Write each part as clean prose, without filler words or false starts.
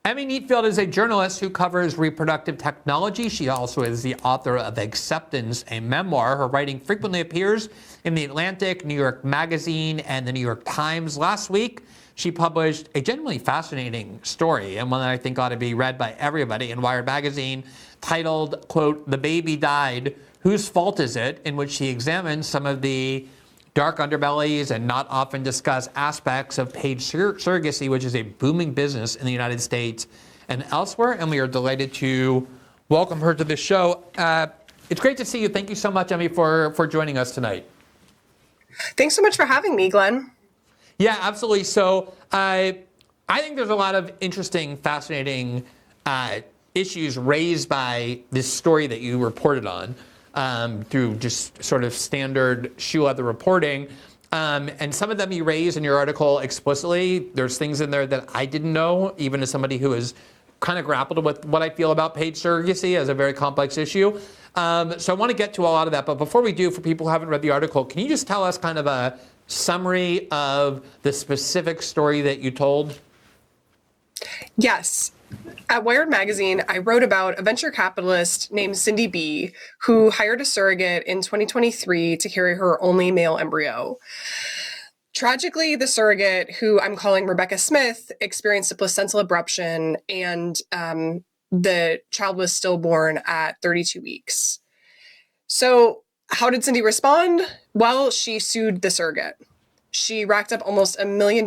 Emmy Nietfeld is a journalist who covers reproductive technology. She also is the author of Acceptance, a memoir. Her writing frequently appears in The Atlantic, New York Magazine, and the New York Times. Last week, she published a genuinely fascinating story, and one that I think ought to be read by everybody, in Wired Magazine, titled, quote, "The Baby Died, Whose Fault Is It?" in which she examines some of the dark underbellies and not often discussed aspects of paid surrogacy, which is a booming business in the United States and elsewhere. And we are delighted to welcome her to the show. It's great to see you. Thank you so much, Emmy, for joining us tonight. Thanks so much for having me, Glenn. Yeah, absolutely. So I think there's a lot of interesting, fascinating issues raised by this story that you reported on. Through just sort of standard shoe leather reporting. And some of them you raise in your article explicitly. There's things in there that I didn't know, even as somebody who has kind of grappled with what I feel about paid surrogacy as a very complex issue. So I want to get to a lot of that. But before we do, for people who haven't read the article, can you just tell us kind of a summary of the specific story that you told? Yes. At Wired Magazine, I wrote about a venture capitalist named Cindy B, who hired a surrogate in 2023 to carry her only male embryo. Tragically, the surrogate, who I'm calling Rebecca Smith, experienced a placental abruption, and the child was stillborn at 32 weeks. So how did Cindy respond? Well, she sued the surrogate. She racked up almost $1 million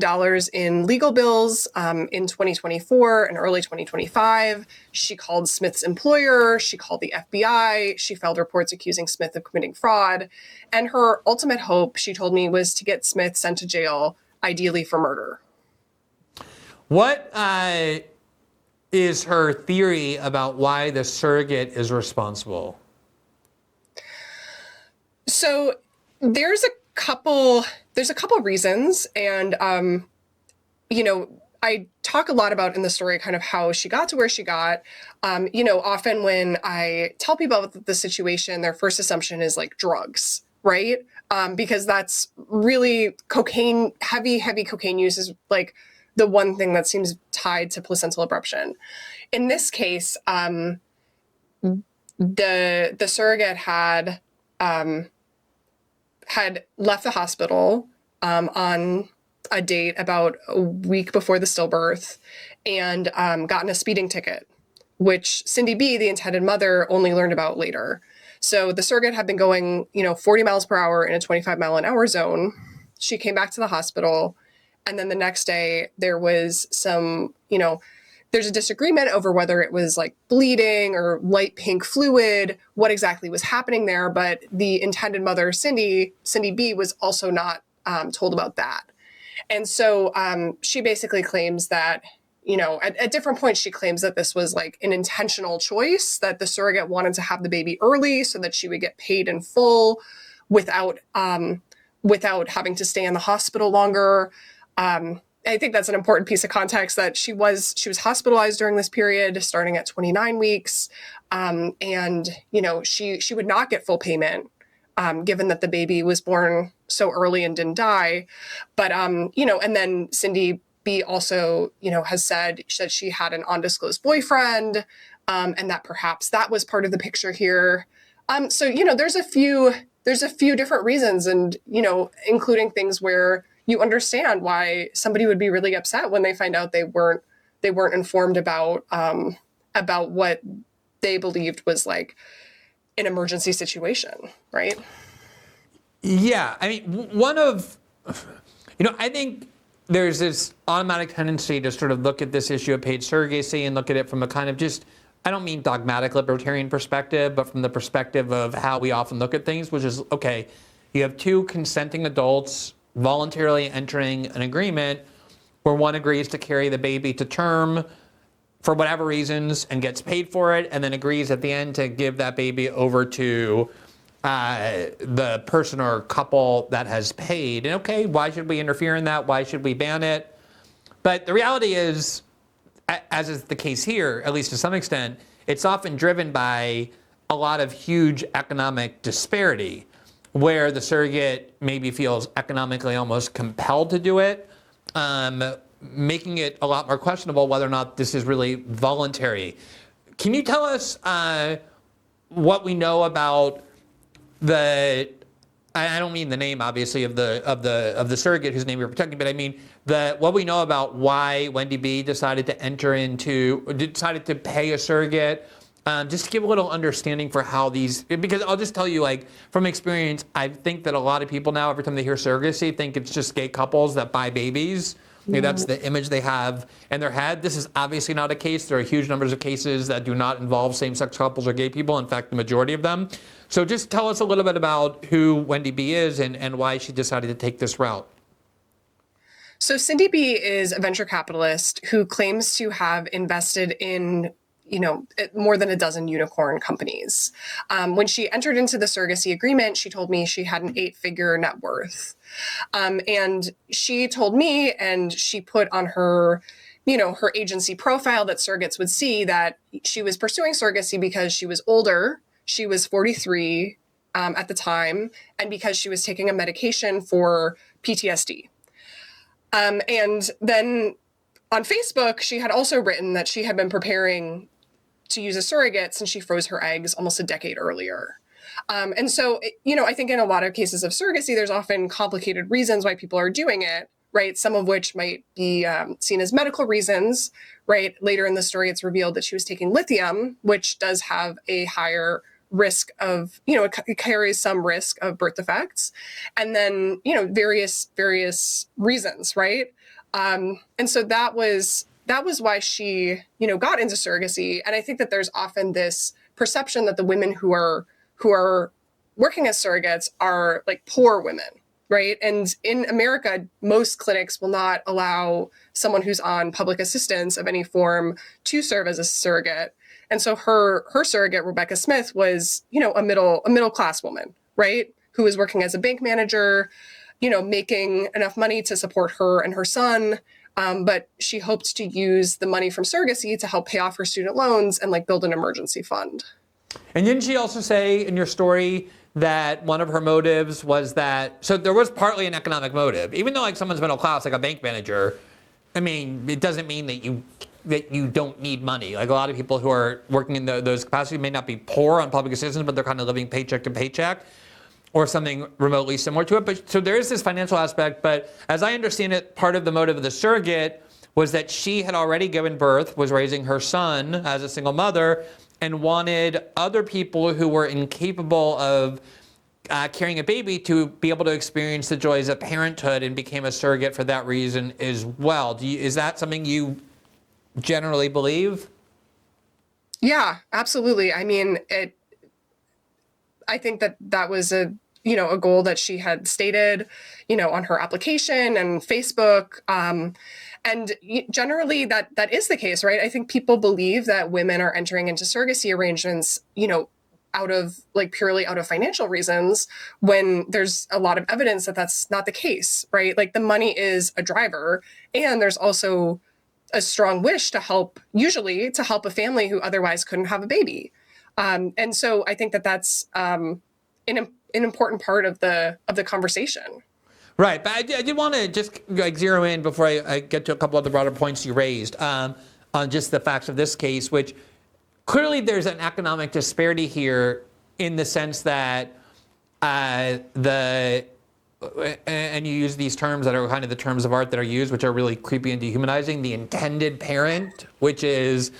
in legal bills in 2024 and early 2025. She called Smith's employer. She called the FBI. She filed reports accusing Smith of committing fraud. And her ultimate hope, she told me, was to get Smith sent to jail, ideally for murder. What is her theory about why the surrogate is responsible? So there's a couple reasons, and I talk a lot about in the story kind of how she got to where she got. Often when I tell people about the situation, their first assumption is like drugs, right? Because that's really heavy cocaine use is like the one thing that seems tied to placental abruption. In this case, the surrogate had left the hospital on a date about a week before the stillbirth and gotten a speeding ticket, which Cindy B, the intended mother, only learned about later. So the surrogate had been going, 40 miles per hour in a 25 mile an hour zone. She came back to the hospital. And then the next day there was some, there's a disagreement over whether it was like bleeding or light pink fluid, what exactly was happening there. But the intended mother, Cindy B, was also not told about that. And so she basically claims that, at different points, she claims that this was like an intentional choice, that the surrogate wanted to have the baby early so that she would get paid in full without having to stay in the hospital longer. I think that's an important piece of context, that she was hospitalized during this period, starting at 29 weeks. She would not get full payment, given that the baby was born so early and didn't die. But, and then Cindy B also, has said that she had an undisclosed boyfriend, and that perhaps that was part of the picture here. So, there's a few different reasons, and, including things where you understand why somebody would be really upset when they find out they weren't informed about what they believed was like an emergency situation, right? Yeah, I mean, I think there's this automatic tendency to sort of look at this issue of paid surrogacy and look at it from a kind of just, I don't mean dogmatic libertarian perspective, but from the perspective of how we often look at things, which is, okay, you have two consenting adults voluntarily entering an agreement where one agrees to carry the baby to term for whatever reasons and gets paid for it, and then agrees at the end to give that baby over to the person or couple that has paid. And okay, why should we interfere in that? Why should we ban it? But the reality is, as is the case here, at least to some extent, it's often driven by a lot of huge economic disparity, where the surrogate maybe feels economically almost compelled to do it, making it a lot more questionable whether or not this is really voluntary. Can you tell us what we know about the? I don't mean the name, obviously, of the surrogate whose name you're protecting, but I mean what we know about why Wendy B decided to pay a surrogate. Just to give a little understanding for how these, because I'll just tell you, like, from experience, I think that a lot of people now, every time they hear surrogacy, think it's just gay couples that buy babies. That's the image they have in their head. This is obviously not a case. There are huge numbers of cases that do not involve same-sex couples or gay people. In fact, the majority of them. So just tell us a little bit about who Wendy B is and why she decided to take this route. So Cindy B is a venture capitalist who claims to have invested in more than a dozen unicorn companies. When she entered into the surrogacy agreement, she told me she had an 8-figure net worth. And she told me, and she put on her, her agency profile that surrogates would see, that she was pursuing surrogacy because she was older. She was 43 at the time, and because she was taking a medication for PTSD. And then on Facebook, she had also written that she had been preparing to use a surrogate since she froze her eggs almost a decade earlier. And so, I think in a lot of cases of surrogacy, there's often complicated reasons why people are doing it, right? Some of which might be seen as medical reasons, right? Later in the story, it's revealed that she was taking lithium, which does have a higher risk of, it carries some risk of birth defects. And then, various reasons, right? And so that was why she, got into surrogacy. And I think that there's often this perception that the women who are working as surrogates are like poor women, right? And in America, most clinics will not allow someone who's on public assistance of any form to serve as a surrogate. And so her surrogate, Rebecca Smith, was, a middle class woman, right? Who was working as a bank manager, making enough money to support her and her son. But she hoped to use the money from surrogacy to help pay off her student loans and build an emergency fund. And didn't she also say in your story that one of her motives was that, so there was partly an economic motive, even though someone's middle class, like a bank manager, I mean, it doesn't mean that you don't need money. Like a lot of people who are working in those capacities may not be poor on public assistance, but they're kind of living paycheck to paycheck, or something remotely similar to it. But so there is this financial aspect, but as I understand it, part of the motive of the surrogate was that she had already given birth, was raising her son as a single mother, and wanted other people who were incapable of carrying a baby to be able to experience the joys of parenthood, and became a surrogate for that reason as well. Is that something you generally believe? Yeah, absolutely. I mean, I think that was a goal that she had stated, on her application and Facebook. And generally that is the case, right? I think people believe that women are entering into surrogacy arrangements, purely out of financial reasons, when there's a lot of evidence that that's not the case, right? Like the money is a driver, and there's also a strong wish to help a family who otherwise couldn't have a baby. And so I think that that's an important part of the conversation. Right, but I did want to just zero in before I get to a couple of the broader points you raised on just the facts of this case, which clearly there's an economic disparity here in the sense that and you use these terms that are kind of the terms of art that are used, which are really creepy and dehumanizing. The intended parent, which is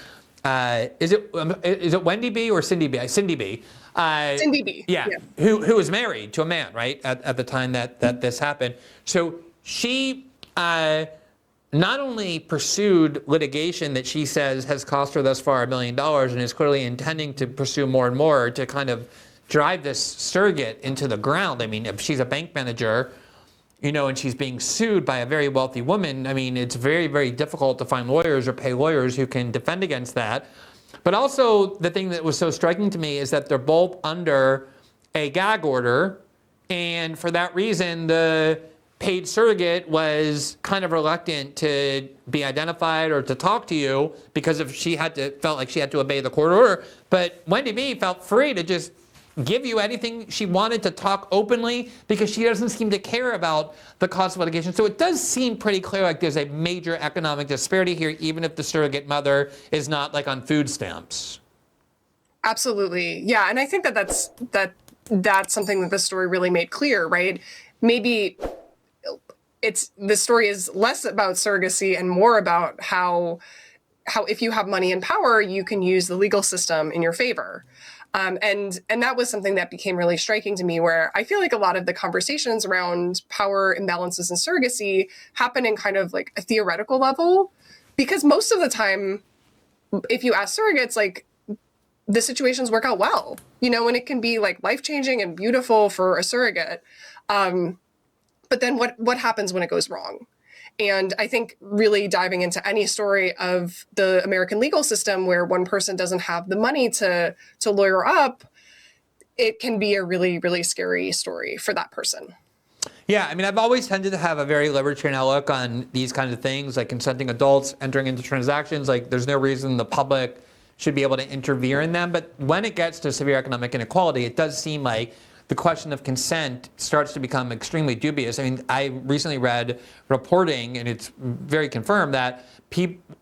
it Wendy B or Cindy B? Cindy B. Cindy B. Yeah. Who was married to a man, right, at the time that this happened. So she not only pursued litigation that she says has cost her thus far $1 million, and is clearly intending to pursue more and more to kind of drive this surrogate into the ground. I mean, if she's a bank manager, and she's being sued by a very wealthy woman, I mean, it's very, very difficult to find lawyers or pay lawyers who can defend against that. But also, the thing that was so striking to me is that they're both under a gag order, and for that reason, the paid surrogate was kind of reluctant to be identified or to talk to you because felt like she had to obey the court order. But Wendy B felt free to just give you anything she wanted to talk openly because she doesn't seem to care about the cost of litigation. So it does seem pretty clear like there's a major economic disparity here, even if the surrogate mother is not like on food stamps. Absolutely. Yeah. And I think that's something that the story really made clear, right? Maybe the story is less about surrogacy and more about how if you have money and power, you can use the legal system in your favor. And that was something that became really striking to me, where I feel like a lot of the conversations around power imbalances and surrogacy happen in kind of like a theoretical level, because most of the time, if you ask surrogates, like, the situations work out well, and it can be like life-changing and beautiful for a surrogate. But then what happens when it goes wrong? And I think really diving into any story of the American legal system where one person doesn't have the money to lawyer up, it can be a really, really scary story for that person. Yeah, I mean, I've always tended to have a very libertarian outlook on these kinds of things, like consenting adults entering into transactions. Like, there's no reason the public should be able to interfere in them. But when it gets to severe economic inequality, it does seem like the question of consent starts to become extremely dubious. I mean, I recently read reporting, and it's very confirmed, that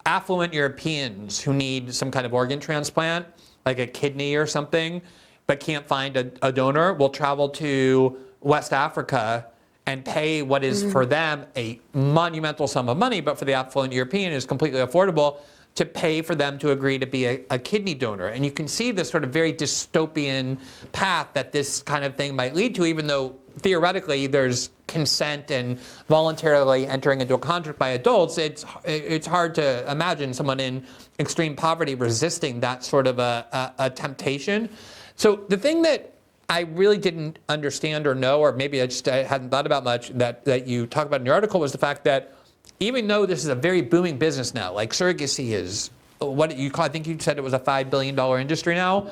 affluent Europeans who need some kind of organ transplant, like a kidney or something, but can't find a donor, will travel to West Africa and pay what is for them a monumental sum of money, but for the affluent European is completely affordable, to pay for them to agree to be a kidney donor. And you can see this sort of very dystopian path that this kind of thing might lead to, even though theoretically there's consent and voluntarily entering into a contract by adults. It's hard to imagine someone in extreme poverty resisting that sort of a temptation. So the thing that I really didn't understand or know, or maybe I hadn't thought about much, that you talk about in your article, was the fact that even though this is a very booming business now, like surrogacy is what you call, I think you said it was a $5 billion industry now,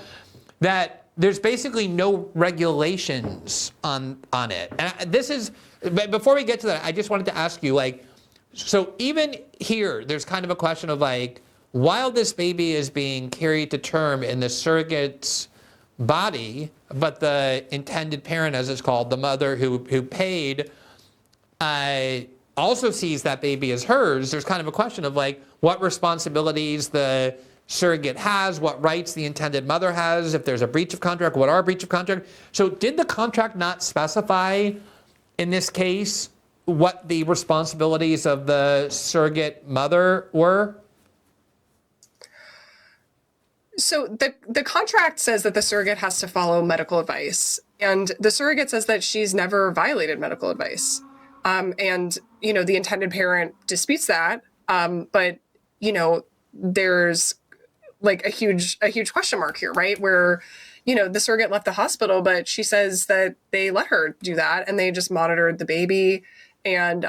that there's basically no regulations on it. And this is, before we get to that, I just wanted to ask you, like, so even here, there's kind of a question of like, while this baby is being carried to term in the surrogate's body, but the intended parent, as it's called, the mother who paid, also sees that baby as hers, there's kind of a question of like what responsibilities the surrogate has, what rights the intended mother has, if there's a breach of contract, what are breach of contract. So did the contract not specify in this case what the responsibilities of the surrogate mother were? So the contract says that the surrogate has to follow medical advice, and the surrogate says that she's never violated medical advice. And, the intended parent disputes that. But, there's like a huge question mark here, right? Where, the surrogate left the hospital, but she says that they let her do that and they just monitored the baby. And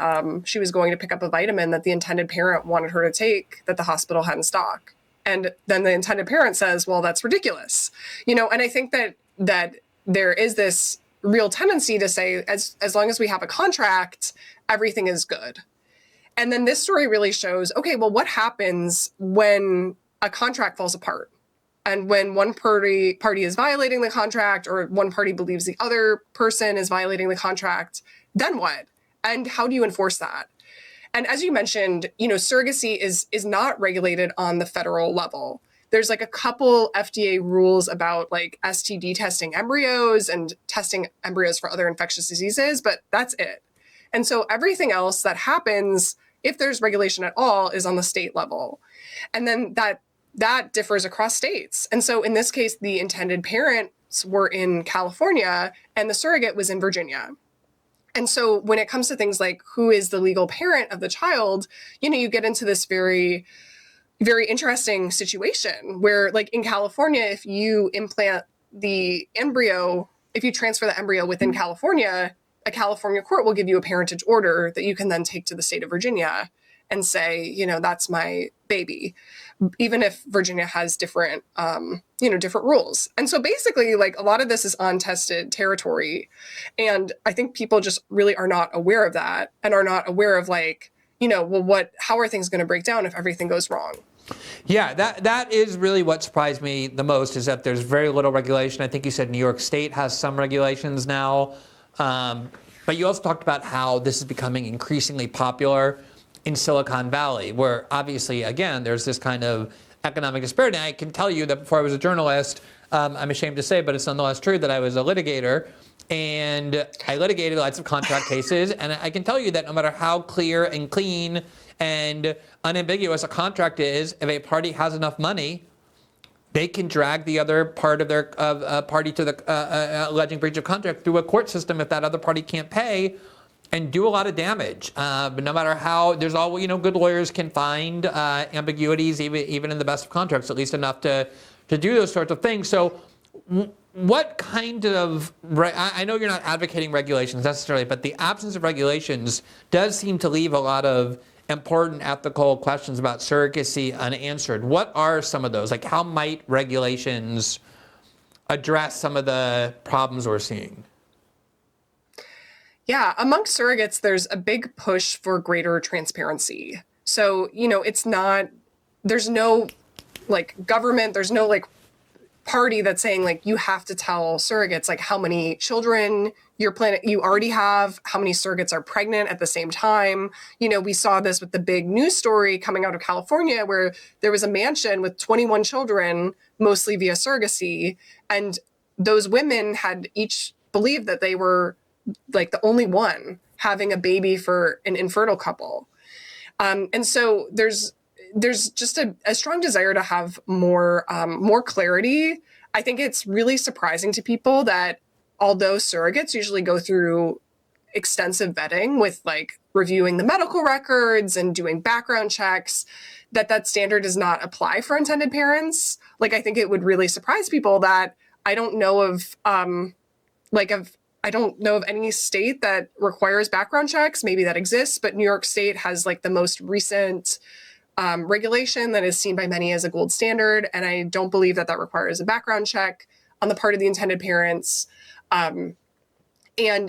she was going to pick up a vitamin that the intended parent wanted her to take that the hospital had in stock. And then the intended parent says, well, that's ridiculous. And I think that there is this real tendency to say, as long as we have a contract, everything is good. And then this story really shows, okay, well, what happens when a contract falls apart? And when one party is violating the contract, or one party believes the other person is violating the contract, then what? And how do you enforce that? And as you mentioned, surrogacy is not regulated on the federal level. There's like a couple FDA rules about like STD testing embryos and testing embryos for other infectious diseases, but that's it. And so everything else that happens, if there's regulation at all, is on the state level. And then that differs across states. And so in this case, the intended parents were in California and the surrogate was in Virginia. And so when it comes to things like who is the legal parent of the child, you get into this very, very interesting situation where, like in California, if you implant the embryo, if you transfer the embryo within California, a California court will give you a parentage order that you can then take to the state of Virginia and say, that's my baby, even if Virginia has different, different rules. And so basically, like, a lot of this is untested territory. And I think people just really are not aware of that and are not aware of, like, how are things going to break down if everything goes wrong? Yeah, that is really what surprised me the most, is that there's very little regulation. I think you said New York State has some regulations now. But you also talked about how this is becoming increasingly popular in Silicon Valley, where obviously, again, there's this kind of economic disparity. And I can tell you that before I was a journalist, I'm ashamed to say, but it's nonetheless true, that I was a litigator. And I litigated lots of contract cases. And I can tell you that no matter how clear and clean and unambiguous a contract is, if a party has enough money, they can drag the other part of their party to the alleging breach of contract through a court system if that other party can't pay, and do a lot of damage. But no matter how, there's always, good lawyers can find ambiguities even in the best of contracts, at least enough to do those sorts of things. So what kind of, I know you're not advocating regulations necessarily, but the absence of regulations does seem to leave a lot of important ethical questions about surrogacy unanswered. What are some of those? Like, how might regulations address some of the problems we're seeing? Yeah, amongst surrogates, there's a big push for greater transparency. So, there's no government, there's no party that's saying you have to tell surrogates how many children you already have, how many surrogates are pregnant at the same time. We saw this with the big news story coming out of California, where there was a mansion with 21 children, mostly via surrogacy, and those women had each believed that they were the only one having a baby for an infertile couple. And so there's just a strong desire to have more clarity. I think it's really surprising to people that although surrogates usually go through extensive vetting with reviewing the medical records and doing background checks, that standard does not apply for intended parents. I think it would really surprise people that I don't know of I don't know of any state that requires background checks. Maybe that exists, but New York State has the most recent regulation that is seen by many as a gold standard. And I don't believe that requires a background check on the part of the intended parents. And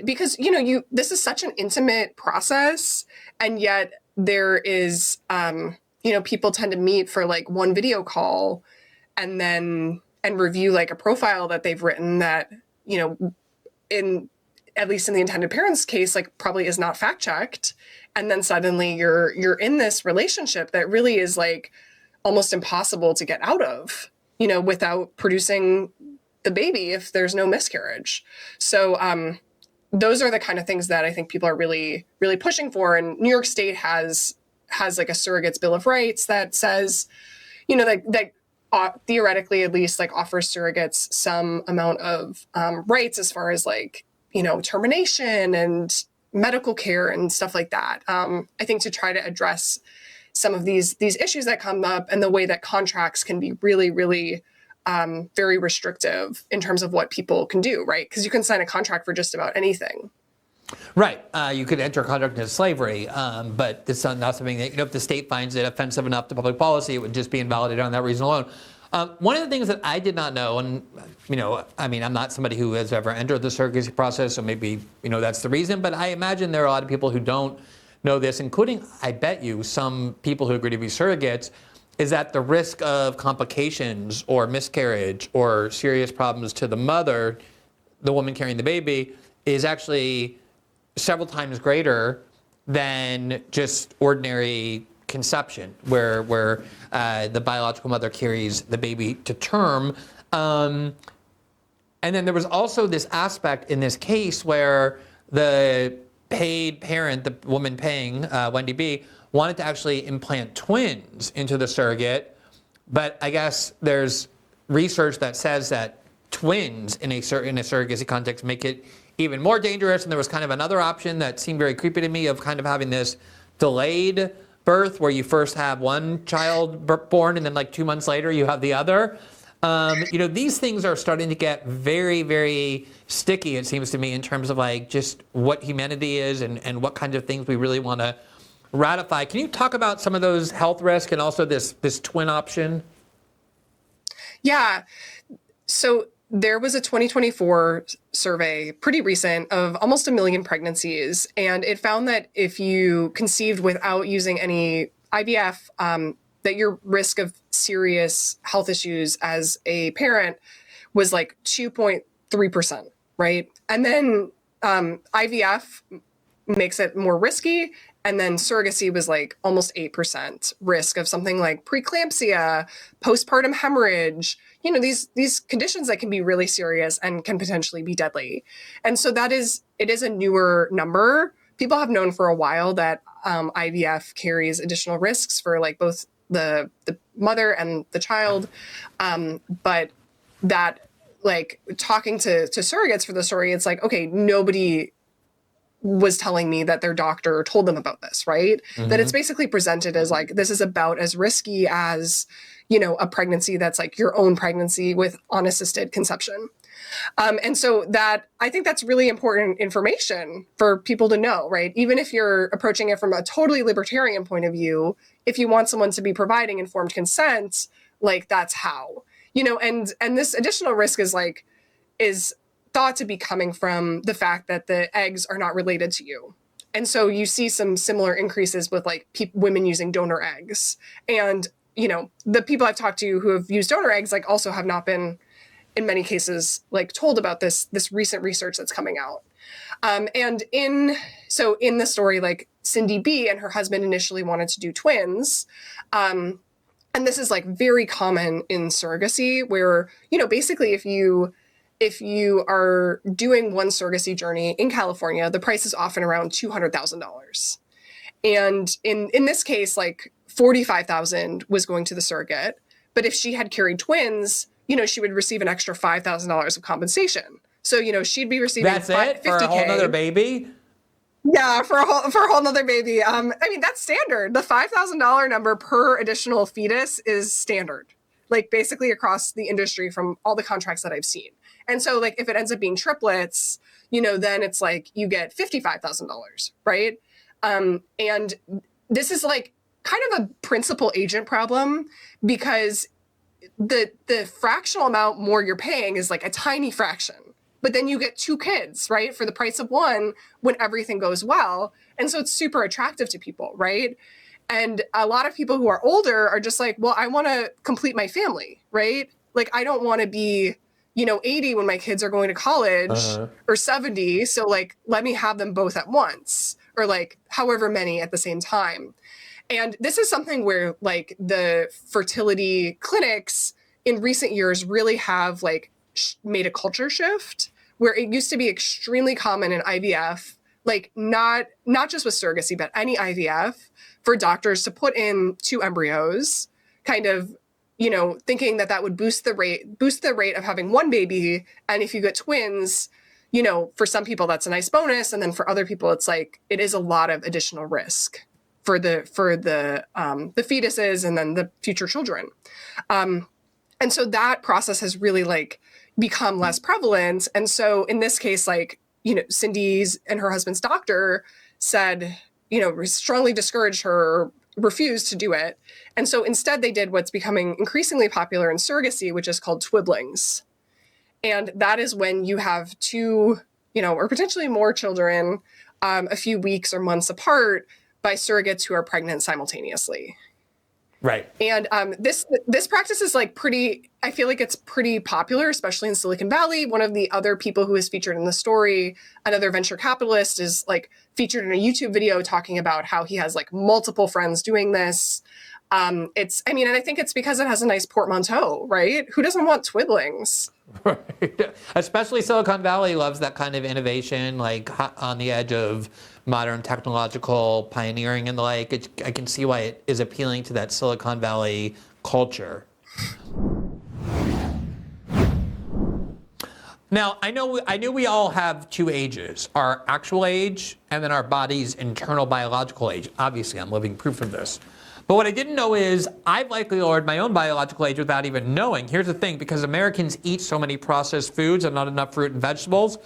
because, this is such an intimate process, and yet there is, people tend to meet for one video call and review a profile that they've written that, at least in the intended parents case, probably is not fact checked. And then suddenly you're in this relationship that really is almost impossible to get out of, without producing the baby if there's no miscarriage. So those are the kind of things that I think people are really, really pushing for. And New York State has a surrogates bill of rights that says, that theoretically at least offers surrogates some amount of rights as far as termination and medical care and stuff like that. I think to try to address some of these issues that come up, and the way that contracts can be really, really very restrictive in terms of what people can do, right? Because you can sign a contract for just about anything. Right. You could enter a contract into slavery, but it's not something that, if the state finds it offensive enough to public policy, it would just be invalidated on that reason alone. One of the things that I did not know, and, I'm not somebody who has ever entered the surrogacy process, so maybe, that's the reason, but I imagine there are a lot of people who don't know this, including, I bet you, some people who agree to be surrogates, is that the risk of complications or miscarriage or serious problems to the mother, the woman carrying the baby, is actually several times greater than just ordinary conception, where the biological mother carries the baby to term. And then there was also this aspect in this case where the paid parent, the woman paying, Wendy B., wanted to actually implant twins into the surrogate. But I guess there's research that says that twins in a surrogacy context make it even more dangerous. And there was kind of another option that seemed very creepy to me, of kind of having this delayed birth where you first have one child born and then 2 months later you have the other. These things are starting to get very, very sticky, it seems to me, in terms of just what humanity is and what kinds of things we really want to ratify. Can you talk about some of those health risks and also this twin option? Yeah. So there was a 2024 survey, pretty recent, of almost 1 million pregnancies. And it found that if you conceived without using any IVF, that your risk of serious health issues as a parent was like 2.3%, right? And then IVF makes it more risky. And then surrogacy was like almost 8% risk of something like preeclampsia, postpartum hemorrhage, these conditions that can be really serious and can potentially be deadly. And so it is a newer number. People have known for a while that IVF carries additional risks for like both the mother and the child. But that, like, talking to surrogates for the story, it's like, okay, nobody was telling me that their doctor told them about this, right? Mm-hmm. That it's basically presented as like, this is about as risky as, a pregnancy that's like your own pregnancy with unassisted conception. And so I think that's really important information for people to know, right? Even if you're approaching it from a totally libertarian point of view, if you want someone to be providing informed consent, like that's how, and this additional risk is thought to be coming from the fact that the eggs are not related to you. And so you see some similar increases with like women using donor eggs. And, the people I've talked to who have used donor eggs, like also have not been, in many cases, like told about this recent research that's coming out. And in the story, like Cindy B and her husband initially wanted to do twins. And this is like very common in surrogacy where, basically if you are doing one surrogacy journey in California, the price is often around $200,000. And in this case, like $45,000 was going to the surrogate. But if she had carried twins, she would receive an extra $5,000 of compensation. So, she'd be receiving That's it for a whole nother baby? Yeah, for a whole nother baby. That's standard. The $5,000 number per additional fetus is standard, like basically across the industry from all the contracts that I've seen. And so like if it ends up being triplets, then it's like you get $55,000, right? And this is like kind of a principal agent problem because the fractional amount more you're paying is like a tiny fraction. But then you get two kids, right, for the price of one when everything goes well. And so it's super attractive to people, right? And a lot of people who are older are just like, well, I want to complete my family, right? Like, I don't want to be, 80 when my kids are going to college or 70. So like, let me have them both at once or like however many at the same time. And this is something where like the fertility clinics in recent years really have like made a culture shift where it used to be extremely common in IVF, like not just with surrogacy, but any IVF for doctors to put in two embryos, kind of, thinking that would boost the rate of having one baby. And if you get twins, for some people that's a nice bonus. And then for other people, it's like, it is a lot of additional risk for the fetuses and then the future children. And so that process has really like become less prevalent. And so in this case, like, Cindy's and her husband's doctor said, strongly discouraged her, refused to do it. And so instead they did what's becoming increasingly popular in surrogacy, which is called twaddlings. And that is when you have two, or potentially more children a few weeks or months apart by surrogates who are pregnant simultaneously. Right. And this practice is like I feel like it's pretty popular, especially in Silicon Valley. One of the other people who is featured in the story, another venture capitalist, is like featured in a YouTube video talking about how he has like multiple friends doing this. And I think it's because it has a nice portmanteau, right? Who doesn't want twaddlings? Right. Especially Silicon Valley loves that kind of innovation, like on the edge of modern technological pioneering and the like. I can see why it is appealing to that Silicon Valley culture. Now, I knew we all have two ages, our actual age and then our body's internal biological age. Obviously, I'm living proof of this. But what I didn't know is I've likely lowered my own biological age without even knowing. Here's the thing, because Americans eat so many processed foods and not enough fruit and vegetables,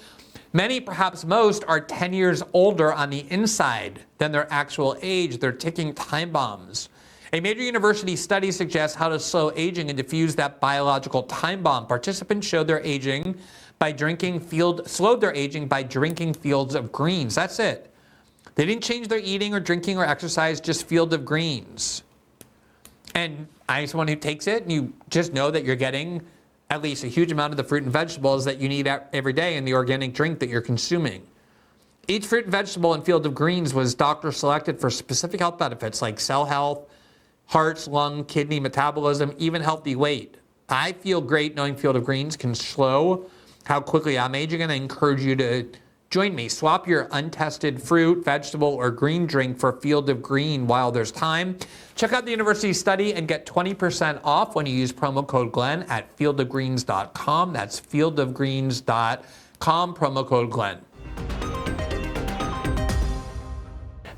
many, perhaps most, are 10 years older on the inside than their actual age. They're ticking time bombs. A major university study suggests how to slow aging and diffuse that biological time bomb. Participants slowed their aging by drinking fields of greens. That's it. They didn't change their eating or drinking or exercise, just field of greens. And as someone who takes it, you just know that you're getting at least a huge amount of the fruit and vegetables that you need every day in the organic drink that you're consuming. Each fruit and vegetable in Field of Greens was doctor selected for specific health benefits like cell health, heart, lung, kidney, metabolism, even healthy weight. I feel great knowing Field of Greens can slow how quickly I'm aging, and I encourage you to join me. Swap your untested fruit, vegetable, or green drink for Field of Green while there's time. Check out the university study and get 20% off when you use promo code Glenn at fieldofgreens.com. That's fieldofgreens.com, promo code Glenn.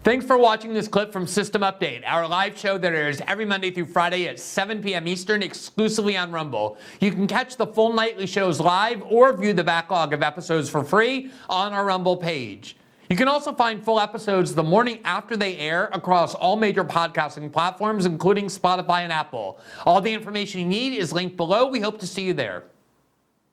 Thanks for watching this clip from System Update, our live show that airs every Monday through Friday at 7 p.m. Eastern exclusively on Rumble. You can catch the full nightly shows live or view the backlog of episodes for free on our Rumble page. You can also find full episodes the morning after they air across all major podcasting platforms, including Spotify and Apple. All the information you need is linked below. We hope to see you there.